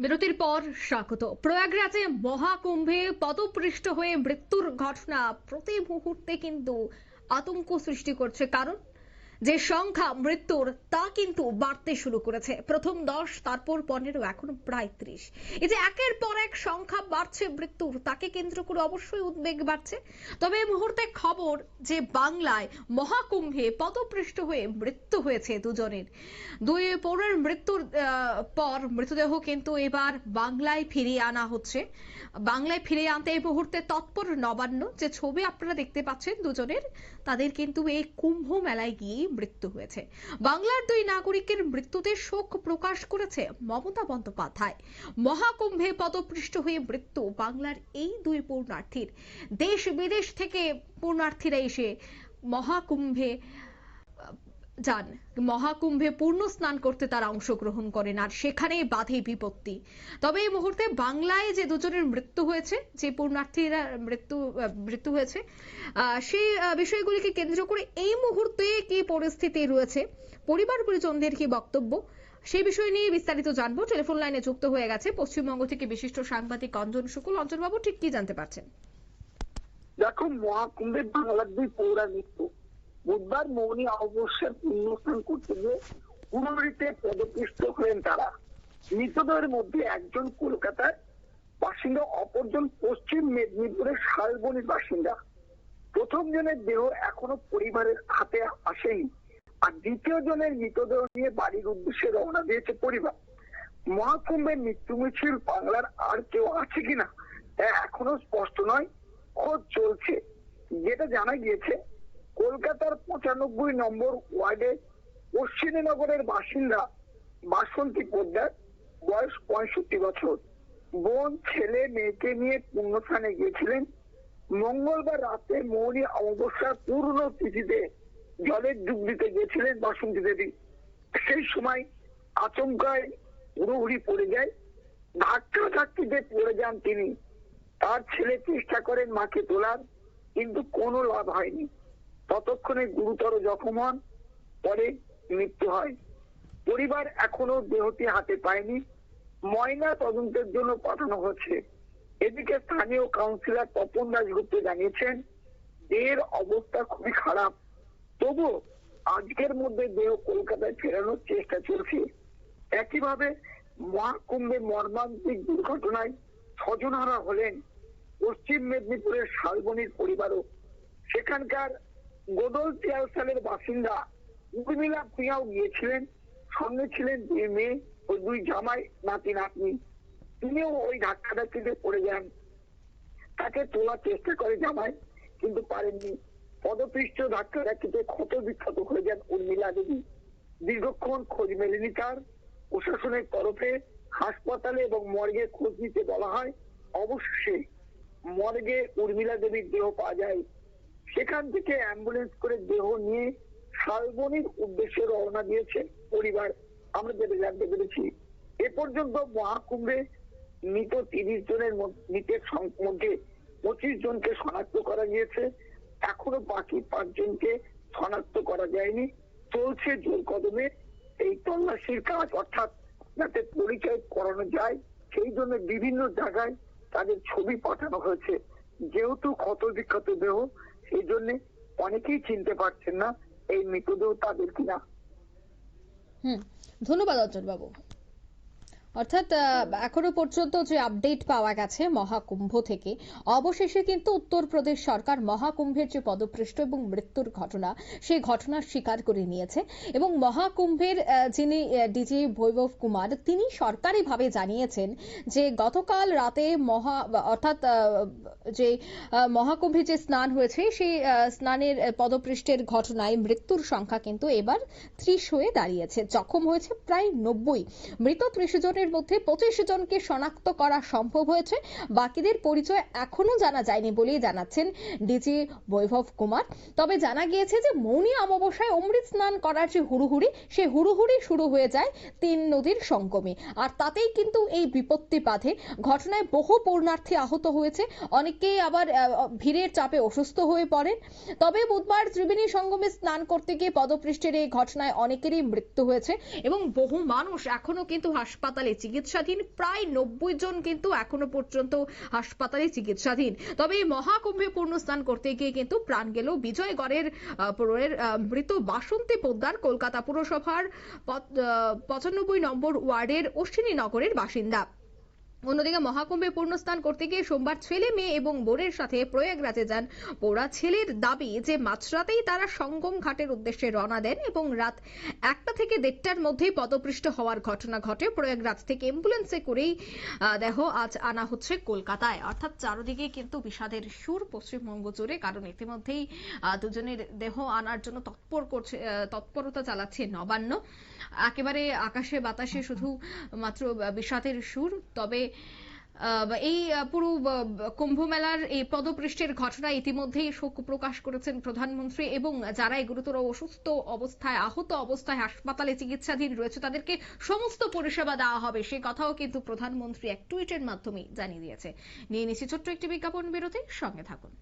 বিরতির পর স্বাগত। প্রয়াগরাজে মহাকুম্ভে পদপৃষ্ঠ হয়ে মৃত্যুর ঘটনা প্রতি মুহূর্তে কিন্তু আতঙ্ক সৃষ্টি করছে, কারণ যে সংখ্যা মৃত্যুর তা কিন্তু বাড়তে শুরু করেছে। প্রথম 10, তারপর 15, এখন প্রায় 30। এই যে একের পর এক সংখ্যা বাড়ছে মৃত্যুর, তাকে কেন্দ্র করে অবশ্যই উদ্বেগ বাড়ছে। তবে এই মুহূর্তে খবর যে বাংলায় মহাকুম্ভে পদপৃষ্ঠ হয়ে মৃত্যু হয়েছে দুজনের। দুই পৌরের মৃত্যুর পর মৃতদেহ কিন্তু এবার বাংলায় ফিরিয়ে আনা হচ্ছে। বাংলায় ফিরিয়ে আনতে এই মুহূর্তে তৎপর নবান্ন। যে ছবি আপনারা দেখতে পাচ্ছেন দুজনের, তাদের কিন্তু এই কুম্ভ মেলায় গিয়ে মৃত্যু হয়েছে। বাংলার দুই নাগরিকের মৃত্যুতে শোক প্রকাশ করেছে মমতা বন্দ্যোপাধ্যায়। মহাকুম্ভে পদপৃষ্ঠ হয়ে মৃত্যু বাংলার এই দুই পুণ্যার্থীর। দেশ বিদেশ থেকে পুণ্যার্থীরা এসে মহাকুম্ভে যান, মহাকুম্ভে পূর্ণ স্নান করতে তারা অংশগ্রহণ করেন, আর সেখানেই বাধে বিপত্তি। তবে এই মুহূর্তে বাংলায় যে দুজনের মৃত্যু হয়েছে, যে পুণ্যার্থীরা মৃত্যু হয়েছে, সেই বিষয়গুলিকে কেন্দ্র করে এই মুহূর্তে কি পরিস্থিতি রয়েছে, পরিবার পরিজনদের কি বক্তব্য, সেই বিষয় নিয়ে বিস্তারিত জানবো। টেলিফোন লাইনে যুক্ত হয়ে গেছে পশ্চিমবঙ্গ থেকে বিশিষ্ট সাংবাদিক অঞ্জন শুকুল। অঞ্জন বাবু, ঠিক কি জানতে পারছেন? দেখো, মহাকুম্ভে বাংলার দুই পৌরা মৃত্যু। বুধবার মৌনী অমাবস্যার পুণ্যস্নান করতে গিয়ে হুড়হুড়িতে পদপৃষ্ট হলেন তারা। মৃতদেহের মধ্যে একজন কলকাতার বাসিন্দা, অপরজন পশ্চিম মেদিনীপুরের শালবনির বাসিন্দা। প্রথম জনের দেহ এখনো পরিবারের হাতে আসেনি, আর দ্বিতীয় জনের মৃতদেহ নিয়ে বাড়ির উদ্দেশ্যে রওনা দিয়েছে পরিবার। মহাকুম্ভের মৃত্যু মিছিল বাংলার আর কেউ আছে কিনা তা এখনো স্পষ্ট নয়, খোঁজ চলছে। যেটা জানা গিয়েছে, কলকাতার 95 নম্বর ওয়ার্ডে পশ্চিমনগরের বাসিন্দা বাসন্তী পোদ্দার, বয়স 65 বছর। বোন, ছেলে, মেয়েকে নিয়ে পুণ্যস্থানে গিয়েছিলেন। মঙ্গলবার রাতে মৌনী অমাবস্যার পূর্ণ তিথিতে জলের ডুব দিতে গিয়েছিলেন বাসন্তী দেবী। সেই সময় আচমকায় হুড়োহুড়ি পড়ে যায়, ধাক্কাধাক্কিতে পড়ে যান তিনি। তার ছেলে চেষ্টা করেন মাকে তোলার, কিন্তু কোনো লাভ হয়নি। ততক্ষণে গুরুতর জখম হন, পরে মৃত্যু হয়। পরিবার এখনো দেহটি হাতে পায়নি, ময়না তদন্তের জন্য পাঠানো হচ্ছে। এদিকে স্থানীয় কাউন্সিলর তপন দাশগুপ্ত জানিয়েছেন, দেহের অবস্থা খুবই খারাপ, তবুও আজকের মধ্যে দেহ কলকাতায় ফেরানোর চেষ্টা চলছে। একইভাবে মহাকুম্ভে মর্মান্তিক দুর্ঘটনায় স্বজনহারা হলেন পশ্চিম মেদিনীপুরের শালবনির পরিবারও। সেখানকার গোদল তিয়ালসালের বাসিন্দা উর্মিলা প্রিয়াও গিয়েছিলেন, সঙ্গে ছিলেন দুই মেয়ে ও দুই জামাই, নাতি নাতনি। তিনিও ওই ধাক্কাধাক্কিতে পড়ে যান। তাকে তোলার চেষ্টা করে জামাই, কিন্তু পারেননি। পদপৃষ্ঠ ধাক্কাধাক্কিতে ক্ষত বিক্ষত হয়ে যান উর্মিলা দেবী। দীর্ঘক্ষণ খোঁজ মেলেনি তার। প্রশাসনের তরফে হাসপাতালে এবং মর্গে খোঁজ নিতে বলা হয়। অবশেষে মর্গে উর্মিলা দেবীর দেহ পাওয়া যায়। সেখান থেকে অ্যাম্বুলেন্স করে দেহ নিয়ে শালবনির উদ্দেশ্যে রওনা দিয়েছে পরিবার, আমরা যেটা জানতে পেরেছি। এ পর্যন্ত মহাকুম্ভে মৃত 30 জনের মৃতের মধ্যে 25 জনকে শনাক্ত করা গিয়েছে। এখনো বাকি 5 জনকে শনাক্ত করা যায়নি। চলছে জোর কদমে এই তল্লাশির কাজ, অর্থাৎ যাতে পরিচয় করানো যায় সেই জন্য বিভিন্ন জায়গায় তাদের ছবি পাঠানো হয়েছে। যেহেতু ক্ষত বিক্ষত দেহ, সেই জন্য অনেকেই চিনতে পারছেন না এই মৃতদেহ তাদের কিনা। ধন্যবাদ অঞ্জন বাবু। অর্থাৎ এখনো পর্যন্ত যে আপডেট পাওয়া গেছে মহাকুম্ভ থেকে, অবশেষে কিন্তু উত্তরপ্রদেশ সরকার মহাকুম্ভের যে পদপৃষ্ঠ এবং মৃত্যুর ঘটনা, সেই ঘটনা স্বীকার করে নিয়েছে। এবং মহাকুম্ভের যিনি ডিজি বৈভব কুমার, তিনি সরকারিভাবে জানিয়েছেন যে গতকাল রাতে অর্থাৎ যে মহাকুম্ভে যে স্নান হয়েছে, সেই স্নানের পদপৃষ্ঠের ঘটনায় মৃত্যুর সংখ্যা কিন্তু এবার 30 হয়ে দাঁড়িয়েছে। জখম হয়েছে প্রায় 90। মৃত 30 জনের মধ্যে 25 জনকে শনাক্ত করা সম্ভব হয়েছে। বাকিদের পরিচয় এখনো জানা যায়নি বলেই জানাচ্ছেন ডিজি বৈভব কুমার। তবে জানা গিয়েছে যে মৌনী অমাবস্যায় অমৃত স্নান করার যে হুড়ুহুড়ি, সেই হুড়ুহুড়ি শুরু হয়ে যায় 3 নদীর সঙ্গমে, আর তাতেই কিন্তু এই বিপত্তি বাধে। ঘটনায় বহু পুণ্যার্থী আহত হয়েছে, অনেকেই আবার ভিড়ের চাপে অসুস্থ হয়ে পড়েন। তবে বুধবার ত্রিবেণী সঙ্গমে স্নান করতে গিয়ে পদপৃষ্ঠের এই ঘটনায় অনেকেরই মৃত্যু হয়েছে এবং বহু মানুষ এখনো কিন্তু হাসপাতালে হাসপাতালে চিকিৎসাধীন। প্রায় 90 জন কিন্তু এখনো পর্যন্ত হাসপাতালে চিকিৎসাধীন। তবে এই মহাকুম্ভে পূর্ণ স্নান করতে গিয়ে কিন্তু প্রাণ গেল বিজয়গড়ের মৃত বাসন্তী পোদ্দার, কলকাতা পুরসভার 95 নম্বর ওয়ার্ডের অশ্বিনী নগরের বাসিন্দা। অন্যদিকে মহাকুম্ভে পূর্ণস্নান করতে গিয়ে সোমবার ছেলে, মেয়ে এবং বোনের সাথে প্রয়াগরাজে যান পৌরা। ছেলের দাবি যে মাঝরাতেই তারা সঙ্গম ঘাটের উদ্দেশ্যে রওনা দেন এবং রাত 1টা থেকে 1:30টার মধ্যেই পদপৃষ্ট হওয়ার ঘটনা ঘটে। প্রয়াগরাজ থেকে অ্যাম্বুলেন্সে করেই দেহ আজ আনা হচ্ছে কলকাতায়। অর্থাৎ চারদিকে কিন্তু বিষাদের সুর পশ্চিমবঙ্গ জুড়ে, কারণ ইতিমধ্যেই দুজনের দেহ আনার জন্য তৎপরতা চালাচ্ছে নবান্ন। একেবারে আকাশে বাতাসে শুধু মাত্র বিষাদের সুর। তবে এই পুরো কুম্ভ মেলার এই পদপৃষ্ঠের ঘটনা ইতিমধ্যেই শোক প্রকাশ করেছেন প্রধানমন্ত্রী, এবং যারা গুরুতর অসুস্থ অবস্থায়, আহত অবস্থায় হাসপাতালে চিকিৎসাধীন রয়েছে তাদেরকে সমস্ত পরিষেবা দেওয়া হবে, সে কথাও কিন্তু প্রধানমন্ত্রী এক টুইটের মাধ্যমে জানিয়ে দিয়েছে। নিয়ে নিচ্ছি ছোট্ট একটি বিজ্ঞাপন বিরতি, সঙ্গে থাকুন।